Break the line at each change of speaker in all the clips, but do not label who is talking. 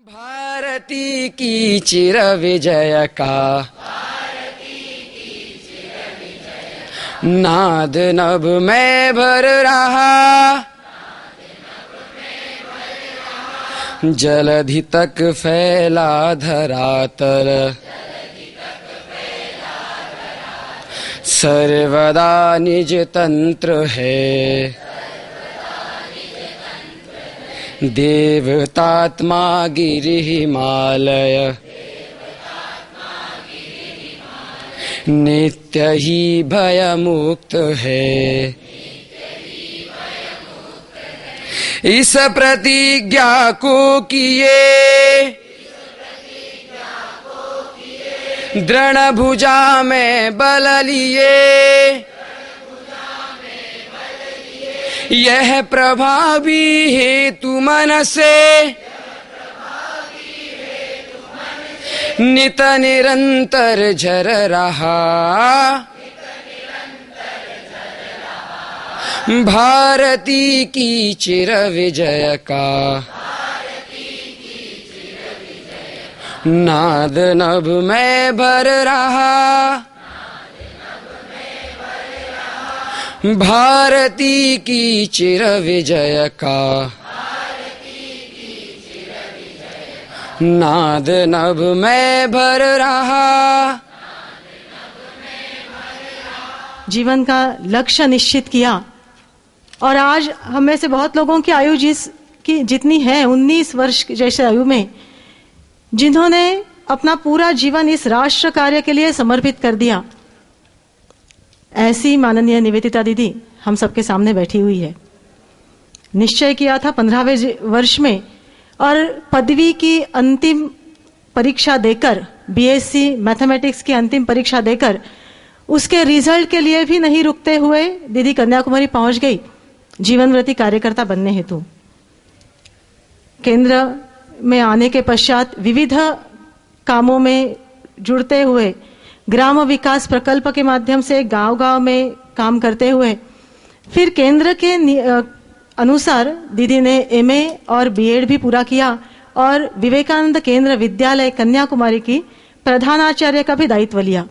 भारती की चिर विजय का नाद नभ में भर रहा, जलधि तक फैला धरातल, सर्वदा निज तंत्र है। देवतात्मा गिरि हिमालय, नित्य ही भय मुक्त है। इस प्रतिज्ञा को किए, दृढ़ भुजा में बल लिए, यह प्रभावी हेतु मन से, नित निरंतर झर रहा। भारती की चिर विजय का नाद नभ में भर रहा। भारती की चिर विजय का नाद नभ में भर रहा।
जीवन का लक्ष्य निश्चित किया और आज हम में से बहुत लोगों की आयु जितनी है 19 वर्ष जैसे आयु में, जिन्होंने अपना पूरा जीवन इस राष्ट्र कार्य के लिए समर्पित कर दिया, ऐसी माननीय निवेदिता दीदी हम सबके सामने बैठी हुई है। निश्चय किया था 15वें वर्ष में और पदवी की अंतिम परीक्षा देकर, बीएससी मैथमेटिक्स की अंतिम परीक्षा देकर, उसके रिजल्ट के लिए भी नहीं रुकते हुए दीदी कन्याकुमारी पहुंच गई जीवनव्रती कार्यकर्ता बनने हेतु। केंद्र में आने के पश्चात विविध कामों में जुड़ते हुए, ग्राम विकास प्रकल्प के माध्यम से गांव-गांव में काम करते हुए, फिर केंद्र के अनुसार दीदी ने एमए और बीएड भी पूरा किया और विवेकानंद केंद्र विद्यालय कन्याकुमारी की प्रधानाचार्य का भी दायित्व लिया।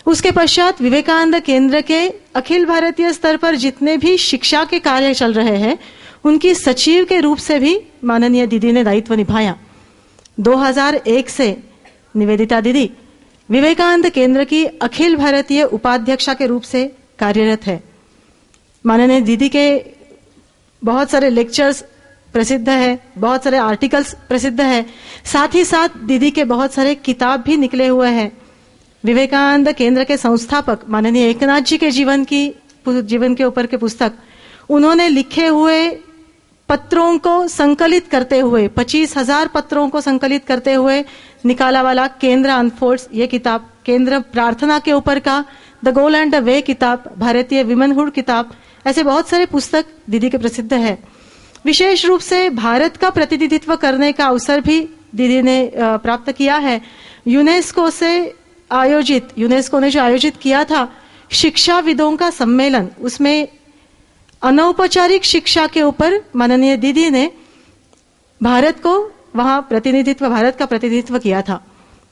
उसके पश्चात विवेकानंद केंद्र के अखिल भारतीय स्तर पर जितने भी शिक्षा के कार्य चल रहे हैं, उनकी सचिव के रूप से भी माननीय दीदी ने दायित्व निभाया। 2001 से निवेदिता दीदी विवेकानंद केंद्र की अखिल भारतीय उपाध्यक्षा के रूप से कार्यरत है। माननीय दीदी के बहुत सारे लेक्चर्स प्रसिद्ध है, बहुत सारे आर्टिकल्स प्रसिद्ध है, साथ ही साथ दीदी के बहुत सारे किताब भी निकले हुए हैं। विवेकानंद केंद्र के संस्थापक माननीय एकनाथ जी के जीवन के ऊपर के पुस्तक उन्होंने लिखे हुए पत्रों को संकलित करते हुए, 25,000 पत्रों को संकलित करते हुए निकाला वाला केंद्र अनफोल्ड्स ये किताब, केंद्र प्रार्थना के ऊपर का the goal and the way किताब, भारतीय विमेनहुड किताब, ऐसे बहुत सारे पुस्तक दीदी के प्रसिद्ध है। विशेष रूप से भारत का प्रतिनिधित्व करने का अवसर भी दीदी ने प्राप्त किया है। यूनेस्को ने जो आयोजित किया था शिक्षाविदों का सम्मेलन, उसमें अनौपचारिक शिक्षा के ऊपर माननीय दीदी ने भारत का प्रतिनिधित्व किया था।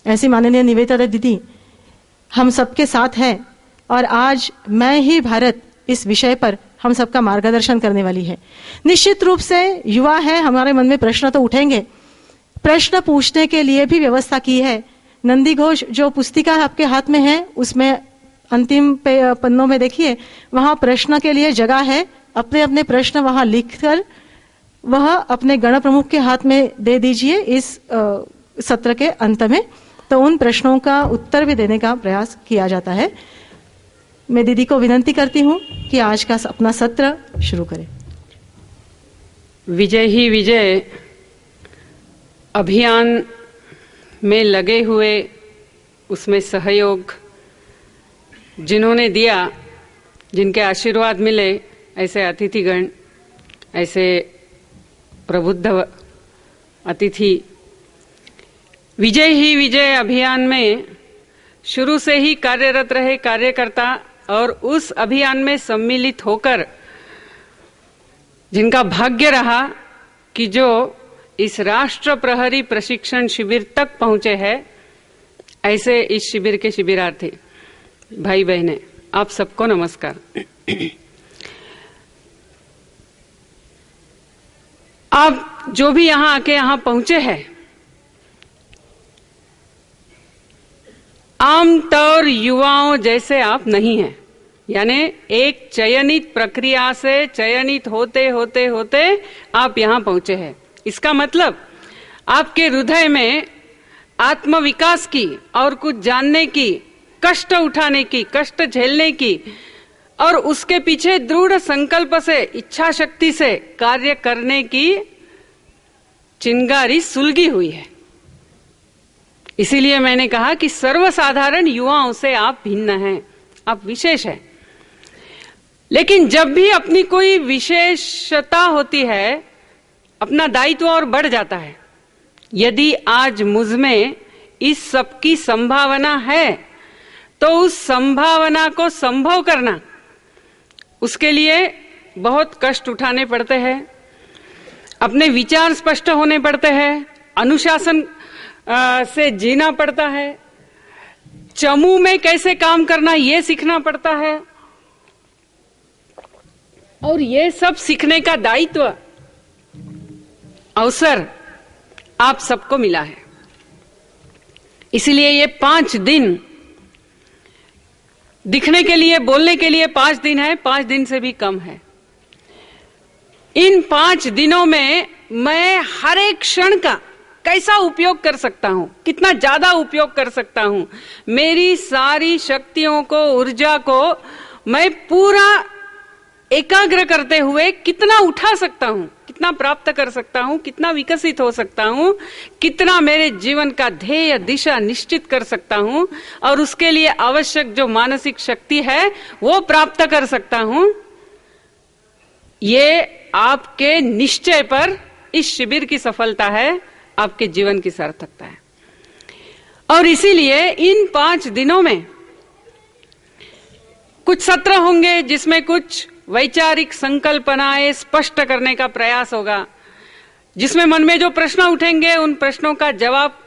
ऐसी माननीय निवेदिता दीदी हम सबके साथ है और आज मैं ही भारत इस विषय पर हम सबका मार्गदर्शन करने वाली है। निश्चित रूप से युवा है, हमारे मन में प्रश्न तो उठेंगे, प्रश्न पूछने के लिए भी व्यवस्था की है। नंदी घोष जो पुस्तिका आपके हाथ में है, उसमें अंतिम पन्नों में देखिए, वहां प्रश्न के लिए जगह है। अपने अपने प्रश्न वहां लिखकर वह अपने गण प्रमुख के हाथ में दे दीजिए इस सत्र के अंत में, तो उन प्रश्नों का उत्तर भी देने का प्रयास किया जाता है। मैं दीदी को विनती करती हूं कि आज का अपना सत्र शुरू करें।
विजय ही विजय अभियान में लगे हुए, उसमें सहयोग जिन्होंने दिया, जिनके आशीर्वाद मिले, ऐसे अतिथिगण, ऐसे प्रबुद्ध अतिथि, विजय ही विजय अभियान में शुरू से ही कार्यरत रहे कार्यकर्ता और उस अभियान में सम्मिलित होकर जिनका भाग्य रहा कि जो इस राष्ट्र प्रहरी प्रशिक्षण शिविर तक पहुंचे हैं, ऐसे इस शिविर के शिविरार्थी भाई बहनें, आप सबको नमस्कार। आप जो भी यहां आके यहां पहुंचे हैं, आमतौर युवाओं जैसे आप नहीं हैं। यानी एक चयनित प्रक्रिया से चयनित होते होते होते आप यहां पहुंचे हैं। इसका मतलब आपके हृदय में आत्मविकास की और कुछ जानने की, कष्ट उठाने की, कष्ट झेलने की और उसके पीछे दृढ़ संकल्प से, इच्छा शक्ति से कार्य करने की चिंगारी सुलगी हुई है। इसीलिए मैंने कहा कि सर्वसाधारण युवाओं से आप भिन्न हैं, आप विशेष हैं। लेकिन जब भी अपनी कोई विशेषता होती है, अपना दायित्व और बढ़ जाता है। यदि आज मुझ में इस सब की संभावना है, तो उस संभावना को संभव करना, उसके लिए बहुत कष्ट उठाने पड़ते हैं, अपने विचार स्पष्ट होने पड़ते हैं, अनुशासन से जीना पड़ता है, चमू में कैसे काम करना ये सीखना पड़ता है। और ये सब सीखने का दायित्व, अवसर आप सबको मिला है। इसलिए ये 5 दिन दिखने के लिए, बोलने के लिए 5 दिन है, 5 दिन से भी कम है। इन 5 दिनों में मैं हर एक क्षण का कैसा उपयोग कर सकता हूं, कितना ज्यादा उपयोग कर सकता हूं, मेरी सारी शक्तियों को, ऊर्जा को मैं पूरा एकाग्र करते हुए कितना उठा सकता हूं, कितना प्राप्त कर सकता हूं, कितना विकसित हो सकता हूं, कितना मेरे जीवन का ध्येय दिशा निश्चित कर सकता हूं और उसके लिए आवश्यक जो मानसिक शक्ति है वो प्राप्त कर सकता हूं, ये आपके निश्चय पर इस शिविर की सफलता है, आपके जीवन की सार्थकता है। और इसीलिए इन 5 दिनों में कुछ सत्र होंगे जिसमें कुछ वैचारिक संकल्पनाएं स्पष्ट करने का प्रयास होगा, जिसमें मन में जो प्रश्न उठेंगे उन प्रश्नों का जवाब